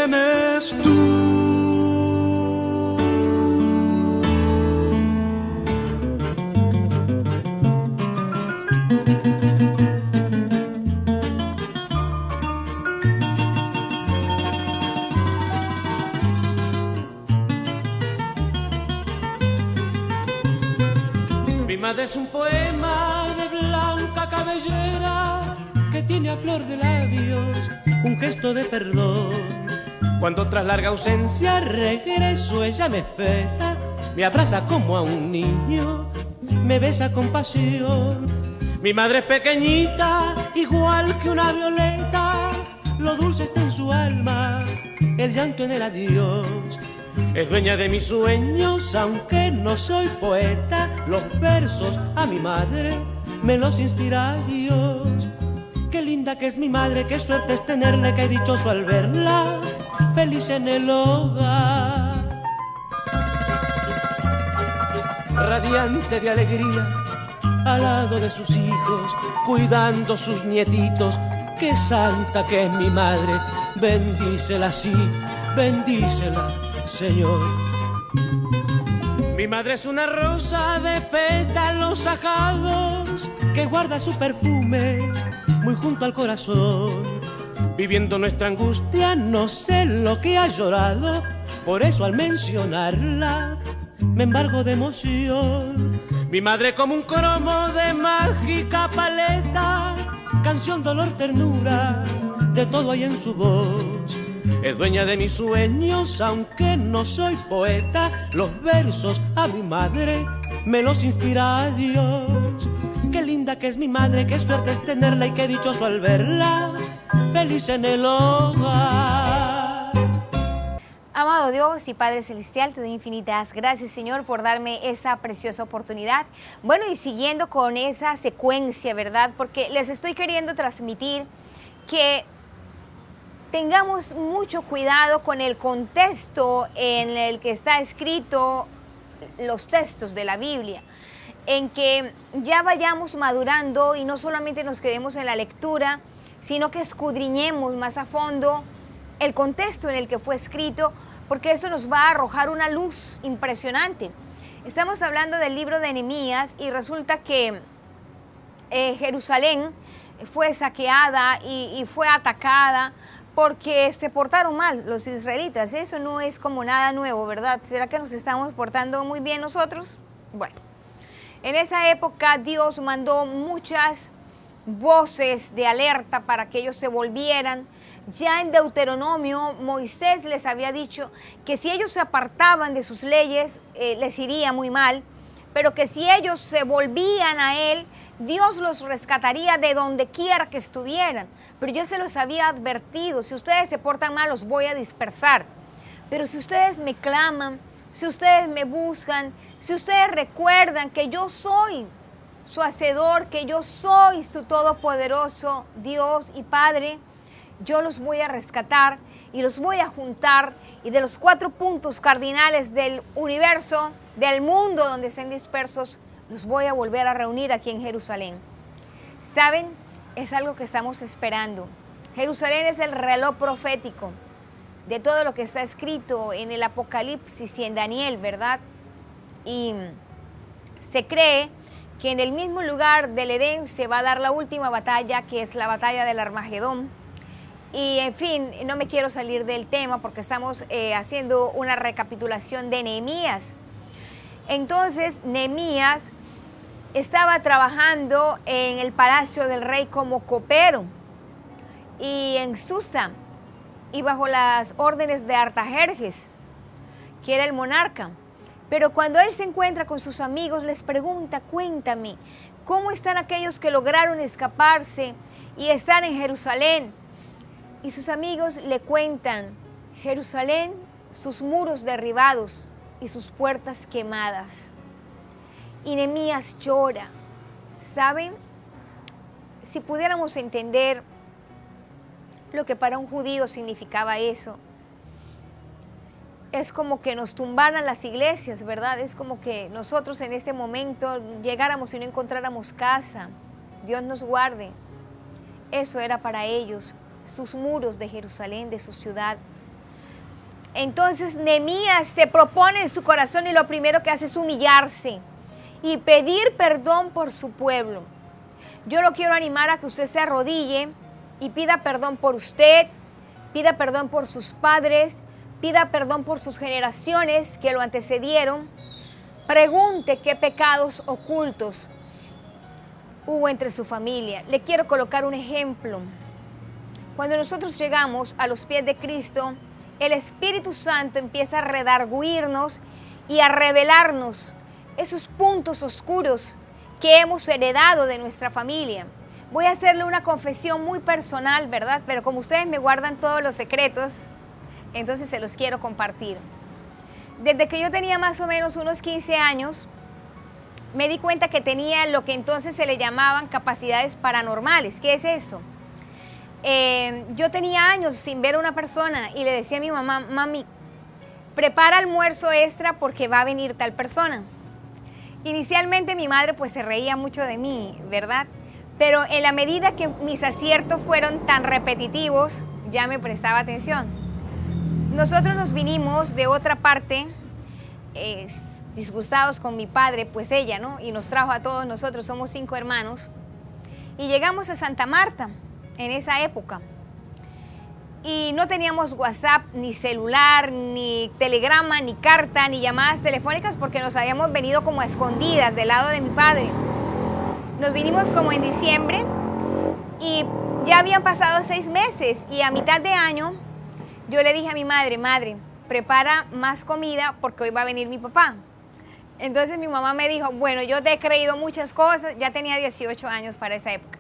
tienes tú. Mi madre es un poema de blanca cabellera que tiene a flor de labios un gesto de perdón. Cuando tras larga ausencia regreso, ella me espera, me abraza como a un niño, me besa con pasión. Mi madre es pequeñita, igual que una violeta, lo dulce está en su alma, el llanto en el adiós. Es dueña de mis sueños, aunque no soy poeta, los versos a mi madre me los inspira Dios. Qué linda que es mi madre, qué suerte es tenerla, qué dichoso al verla, feliz en el hogar. Radiante de alegría, al lado de sus hijos, cuidando sus nietitos, qué santa que es mi madre, bendícela así, bendícela, Señor. Mi madre es una rosa de pétalos ajados que guarda su perfume muy junto al corazón. Viviendo nuestra angustia no sé lo que ha llorado, por eso al mencionarla me embargo de emoción. Mi madre como un cromo de mágica paleta, canción, dolor, ternura, de todo hay en su voz. Es dueña de mis sueños, aunque no soy poeta, los versos a mi madre me los inspira Dios. Qué linda que es mi madre, qué suerte es tenerla y qué dichoso al verla, feliz en el hogar. Amado Dios y Padre Celestial, te doy infinitas gracias, Señor, por darme esa preciosa oportunidad. Bueno, y siguiendo con esa secuencia, ¿verdad? Porque les estoy queriendo transmitir que tengamos mucho cuidado con el contexto en el que está escrito los textos de la Biblia, en que ya vayamos madurando y no solamente nos quedemos en la lectura, sino que escudriñemos más a fondo el contexto en el que fue escrito, porque eso nos va a arrojar una luz impresionante. Estamos hablando del libro de Nehemías y resulta que Jerusalén fue saqueada y fue atacada porque se portaron mal los israelitas. Eso no es como nada nuevo, ¿verdad? ¿Será que nos estamos portando muy bien nosotros? Bueno, en esa época Dios mandó muchas voces de alerta para que ellos se volvieran. Ya en Deuteronomio, Moisés les había dicho que si ellos se apartaban de sus leyes, les iría muy mal, pero que si ellos se volvían a Él, Dios los rescataría de donde quiera que estuvieran. Pero yo se los había advertido, si ustedes se portan mal, los voy a dispersar. Pero si ustedes me claman, si ustedes me buscan, si ustedes recuerdan que yo soy su hacedor, que yo soy su todopoderoso Dios y Padre, yo los voy a rescatar y los voy a juntar, y de los 4 puntos cardinales del universo, del mundo donde estén dispersos, los voy a volver a reunir aquí en Jerusalén. ¿Saben? Es algo que estamos esperando. Jerusalén es el reloj profético de todo lo que está escrito en el Apocalipsis y en Daniel, ¿verdad? Y se cree que en el mismo lugar del Edén se va a dar la última batalla, que es la batalla del Armagedón. Y en fin, no me quiero salir del tema porque estamos haciendo una recapitulación de Nehemías. Entonces, Nehemías estaba trabajando en el palacio del rey como copero y en Susa, y bajo las órdenes de Artajerjes, que era el monarca. Pero cuando él se encuentra con sus amigos, les pregunta: cuéntame, ¿cómo están aquellos que lograron escaparse y están en Jerusalén? Y sus amigos le cuentan: Jerusalén, sus muros derribados y sus puertas quemadas. Y Nehemías llora. ¿Saben? Si pudiéramos entender lo que para un judío significaba eso, es como que nos tumbaran las iglesias, ¿verdad? Es como que nosotros en este momento llegáramos y no encontráramos casa. Dios nos guarde. Eso era para ellos, sus muros de Jerusalén, de su ciudad. Entonces Nehemías se propone en su corazón y lo primero que hace es humillarse y pedir perdón por su pueblo. Yo lo quiero animar a que usted se arrodille y pida perdón por usted, pida perdón por sus padres, pida perdón por sus generaciones que lo antecedieron. Pregunte qué pecados ocultos hubo entre su familia. Le quiero colocar un ejemplo. Cuando nosotros llegamos a los pies de Cristo, el Espíritu Santo empieza a redarguirnos y a revelarnos esos puntos oscuros que hemos heredado de nuestra familia. Voy a hacerle una confesión muy personal, ¿verdad? Pero como ustedes me guardan todos los secretos, entonces se los quiero compartir. Desde que yo tenía más o menos unos 15 años, me di cuenta que tenía lo que entonces se le llamaban capacidades paranormales. ¿Qué es esto? Yo tenía años sin ver a una persona y le decía a mi mamá, mami, prepara almuerzo extra porque va a venir tal persona. Inicialmente mi madre pues se reía mucho de mí, ¿verdad? Pero en la medida que mis aciertos fueron tan repetitivos, ya me prestaba atención. Nosotros nos vinimos de otra parte, disgustados con mi padre, pues ella, ¿no? Y nos trajo a todos nosotros, somos 5 hermanos. Y llegamos a Santa Marta en esa época. Y no teníamos WhatsApp, ni celular, ni telegrama, ni carta, ni llamadas telefónicas porque nos habíamos venido como a escondidas del lado de mi padre. Nos vinimos como en diciembre y ya habían pasado 6 meses y a mitad de año yo le dije a mi madre, madre, prepara más comida porque hoy va a venir mi papá. Entonces mi mamá me dijo, bueno, yo te he creído muchas cosas, ya tenía 18 años para esa época.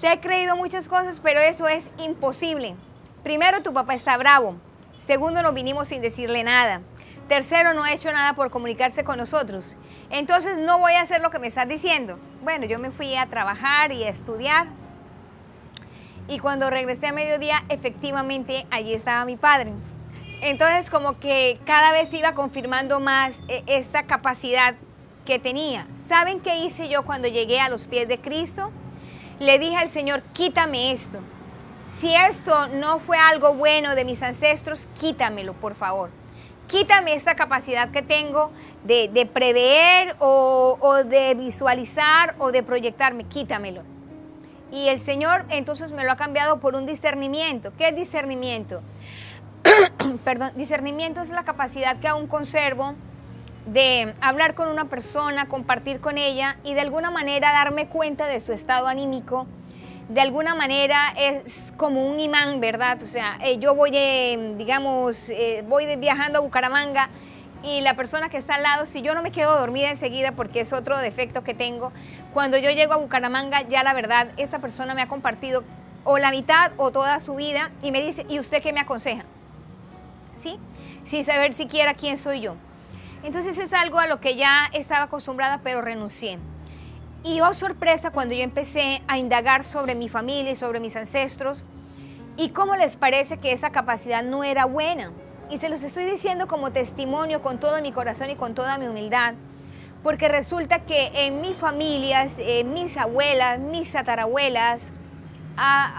Te he creído muchas cosas, pero eso es imposible. Primero, tu papá está bravo. Segundo, nos vinimos sin decirle nada. Tercero, no ha hecho nada por comunicarse con nosotros. Entonces, no voy a hacer lo que me estás diciendo. Bueno, yo me fui a trabajar y a estudiar. Y cuando regresé a mediodía, efectivamente, allí estaba mi padre. Entonces, como que cada vez iba confirmando más esta capacidad que tenía. ¿Saben qué hice yo cuando llegué a los pies de Cristo? Le dije al Señor, quítame esto. Si esto no fue algo bueno de mis ancestros, quítamelo, por favor. Quítame esa capacidad que tengo de prever o de visualizar o de proyectarme, quítamelo. Y el Señor entonces me lo ha cambiado por un discernimiento. ¿Qué es discernimiento? Perdón, discernimiento es la capacidad que aún conservo de hablar con una persona, compartir con ella y de alguna manera darme cuenta de su estado anímico. De alguna manera es como un imán, ¿verdad? O sea, yo voy, voy viajando a Bucaramanga y la persona que está al lado, si yo no me quedo dormida enseguida, porque es otro defecto que tengo, cuando yo llego a Bucaramanga, ya la verdad, esa persona me ha compartido o la mitad o toda su vida y me dice, ¿y usted qué me aconseja? ¿Sí? Sin saber siquiera quién soy yo. Entonces es algo a lo que ya estaba acostumbrada, pero renuncié. Y oh sorpresa cuando yo empecé a indagar sobre mi familia y sobre mis ancestros y cómo les parece que esa capacidad no era buena. Y se los estoy diciendo como testimonio con todo mi corazón y con toda mi humildad, porque resulta que en mi familia, mis abuelas, mis tatarabuelas,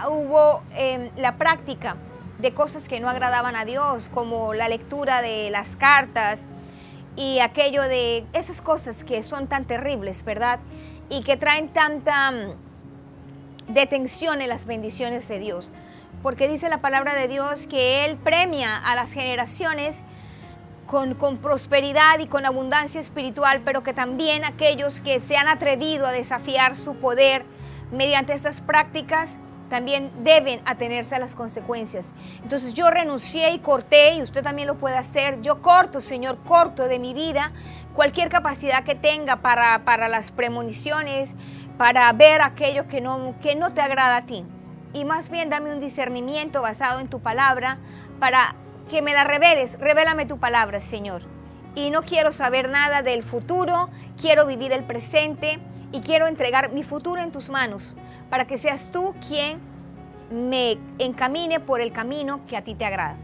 hubo la práctica de cosas que no agradaban a Dios, como la lectura de las cartas y aquello de esas cosas que son tan terribles, ¿verdad? Y que traen tanta detención en las bendiciones de Dios. Porque dice la palabra de Dios que Él premia a las generaciones con prosperidad y con abundancia espiritual, pero que también aquellos que se han atrevido a desafiar su poder mediante estas prácticas también deben atenerse a las consecuencias. Entonces yo renuncié y corté, y usted también lo puede hacer. Yo corto, Señor, corto de mi vida cualquier capacidad que tenga para las premoniciones, para ver aquello que no te agrada a ti. Y más bien dame un discernimiento basado en tu palabra para que me la reveles. Revélame tu palabra, Señor. Y no quiero saber nada del futuro, quiero vivir el presente y quiero entregar mi futuro en tus manos para que seas tú quien me encamine por el camino que a ti te agrada.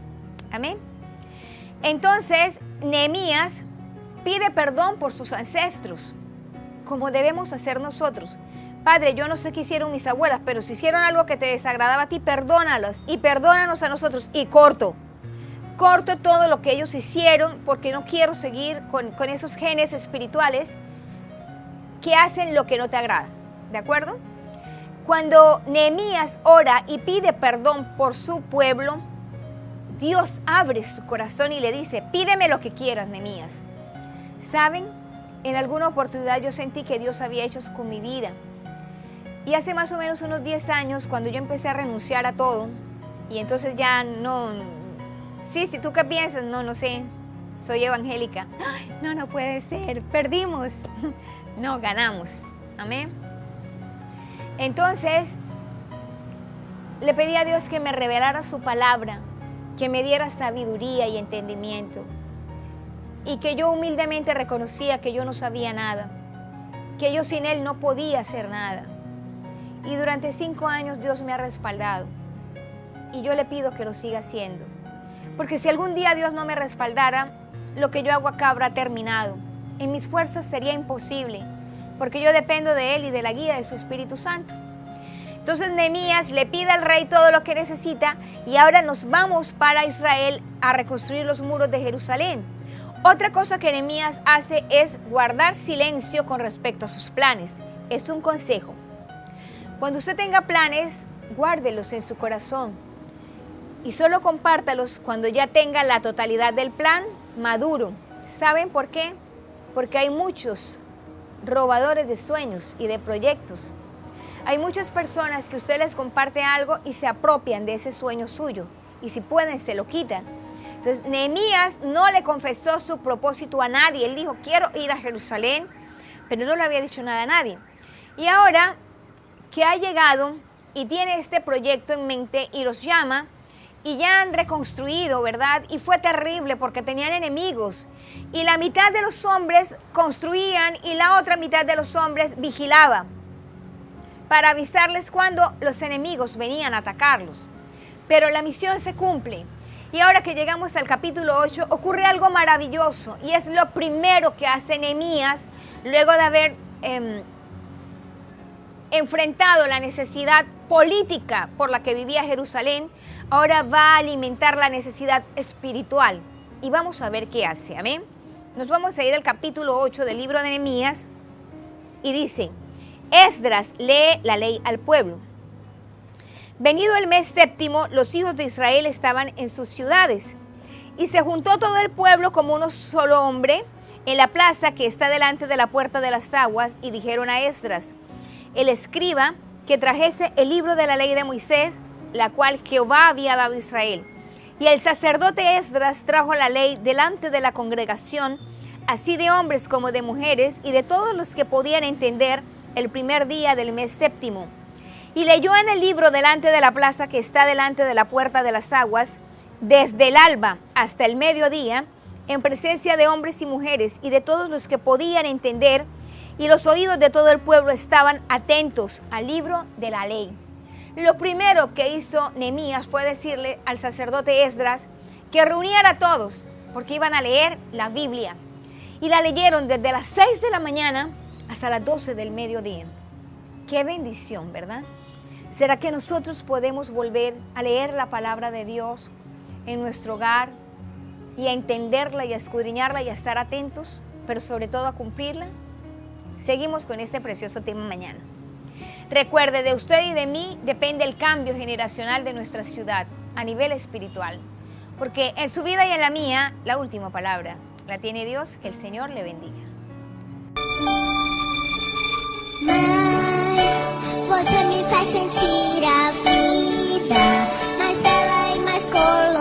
Amén. Entonces, Nehemías pide perdón por sus ancestros, como debemos hacer nosotros. Padre, yo no sé qué hicieron mis abuelas, pero si hicieron algo que te desagradaba a ti, perdónalos y perdónanos a nosotros. Y corto. corto todo lo que ellos hicieron porque no quiero seguir con esos genes espirituales que hacen lo que no te agrada, ¿de acuerdo? Cuando Nehemías ora y pide perdón por su pueblo, Dios abre su corazón y le dice, pídeme lo que quieras, Nehemías. ¿Saben? En alguna oportunidad yo sentí que Dios había hecho eso con mi vida. Y hace más o menos unos 10 años, cuando yo empecé a renunciar a todo, y entonces ya no... Sí, ¿tú qué piensas? No sé, soy evangélica. No puede ser, perdimos. No, ganamos. Amén. Entonces, le pedí a Dios que me revelara su palabra, que me diera sabiduría y entendimiento, y que yo humildemente reconocía que yo no sabía nada, que yo sin Él no podía hacer nada. Y durante 5 años Dios me ha respaldado, y yo le pido que lo siga haciendo, porque si algún día Dios no me respaldara, lo que yo hago acá habrá terminado. En mis fuerzas sería imposible, porque yo dependo de Él y de la guía de su Espíritu Santo. Entonces Nehemías le pide al rey todo lo que necesita y ahora nos vamos para Israel a reconstruir los muros de Jerusalén. Otra cosa que Nehemías hace es guardar silencio con respecto a sus planes. Es un consejo. Cuando usted tenga planes, guárdelos en su corazón y solo compártalos cuando ya tenga la totalidad del plan maduro. ¿Saben por qué? Porque hay muchos robadores de sueños y de proyectos. Hay muchas personas que usted les comparte algo y se apropian de ese sueño suyo y si pueden se lo quitan. Entonces Nehemías no le confesó su propósito a nadie. Él dijo, quiero ir a Jerusalén, pero no le había dicho nada a nadie. Y ahora que ha llegado y tiene este proyecto en mente y los llama y ya han reconstruido, ¿verdad? Y fue terrible porque tenían enemigos y la mitad de los hombres construían y la otra mitad de los hombres vigilaba para avisarles cuando los enemigos venían a atacarlos. Pero la misión se cumple. Y ahora que llegamos al capítulo 8, ocurre algo maravilloso. Y es lo primero que hace Nehemías luego de haber enfrentado la necesidad política por la que vivía Jerusalén. Ahora va a alimentar la necesidad espiritual. Y vamos a ver qué hace. Amén. Nos vamos a ir al capítulo 8 del libro de Nehemías. Y dice... Esdras lee la ley al pueblo. Venido el mes séptimo, los hijos de Israel estaban en sus ciudades. Y se juntó todo el pueblo como un solo hombre en la plaza que está delante de la puerta de las aguas, y dijeron a Esdras, el escriba, que trajese el libro de la ley de Moisés, la cual Jehová había dado a Israel. Y el sacerdote Esdras trajo la ley delante de la congregación, así de hombres como de mujeres, y de todos los que podían entender, el primer día del mes séptimo. Y leyó en el libro delante de la plaza que está delante de la puerta de las aguas, desde el alba hasta el mediodía, en presencia de hombres y mujeres y de todos los que podían entender, y los oídos de todo el pueblo estaban atentos al libro de la ley. Lo primero que hizo Nehemías fue decirle al sacerdote Esdras que reuniera a todos, porque iban a leer la Biblia. Y la leyeron desde las 6 de la mañana hasta las 12 del mediodía. Qué bendición, ¿verdad? ¿Será que nosotros podemos volver a leer la palabra de Dios en nuestro hogar y a entenderla y a escudriñarla y a estar atentos, pero sobre todo a cumplirla? Seguimos con este precioso tema mañana. Recuerde, de usted y de mí depende el cambio generacional de nuestra ciudad a nivel espiritual, porque en su vida y en la mía, la última palabra la tiene Dios. Que el Señor le bendiga. Mãe, você me faz sentir a vida mais bela e mais cor.